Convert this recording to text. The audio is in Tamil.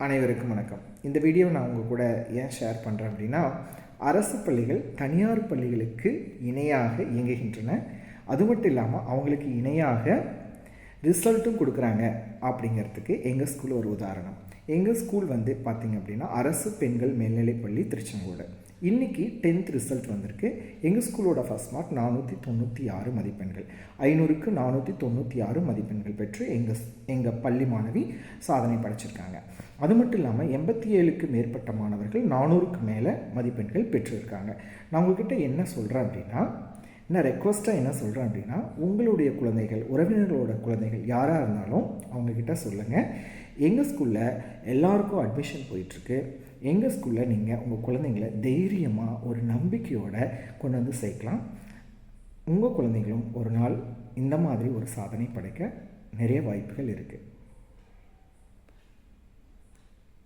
அனைவருக்கும் வணக்கம். இந்த வீடியோ நான் உங்கள் கூட ஏன் ஷேர் பண்ணுறேன் அப்படின்னா, அரசு பள்ளிகள் தனியார் பள்ளிகளுக்கு இணையாக இயங்குகின்றன. அது மட்டும் இல்லாமல் அவங்களுக்கு இணையாக ரிசல்ட்டும் கொடுக்குறாங்க அப்படிங்கிறதுக்கு எங்கள் ஸ்கூல் ஒரு உதாரணம். எங்கள் ஸ்கூல் பார்த்திங்க அப்படின்னா அரசு பெண்கள் மேல்நிலைப்பள்ளி திருச்செங்கோடு. இன்றைக்கி 10th ரிசல்ட் வந்திருக்கு. எங்கள் ஸ்கூலோட ஃபஸ்ட் மார்க் 496 மதிப்பெண்கள். 500க்கு 496 மதிப்பெண்கள் பெற்று எங்கள் பள்ளி மாணவி சாதனை படைச்சிருக்காங்க. அது மட்டும் இல்லாமல் 87க்கு மேற்பட்ட மாணவர்கள் 400க்கு மேலே மதிப்பெண்கள் பெற்றிருக்காங்க. நான் உங்கள்கிட்ட என்ன சொல்கிறேன் அப்படின்னா, நான் ரெக்வஸ்ட்டாக என்ன சொல்கிறேன் அப்படின்னா, உங்களுடைய குழந்தைகள், உறவினர்களோட குழந்தைகள் யாராக இருந்தாலும் அவங்கக்கிட்ட சொல்லுங்கள். எங்கள் ஸ்கூலில் எல்லாருக்கும் அட்மிஷன் போயிட்டுருக்கு. எங்கள் ஸ்கூலில் நீங்கள் உங்கள் குழந்தைங்களை தைரியமாக ஒரு நம்பிக்கையோடு கொண்டு வந்து சேர்க்கலாம். உங்கள் குழந்தைகளும் ஒரு நாள் இந்த மாதிரி ஒரு சாதனை படைக்க நிறைய வாய்ப்புகள் இருக்குது.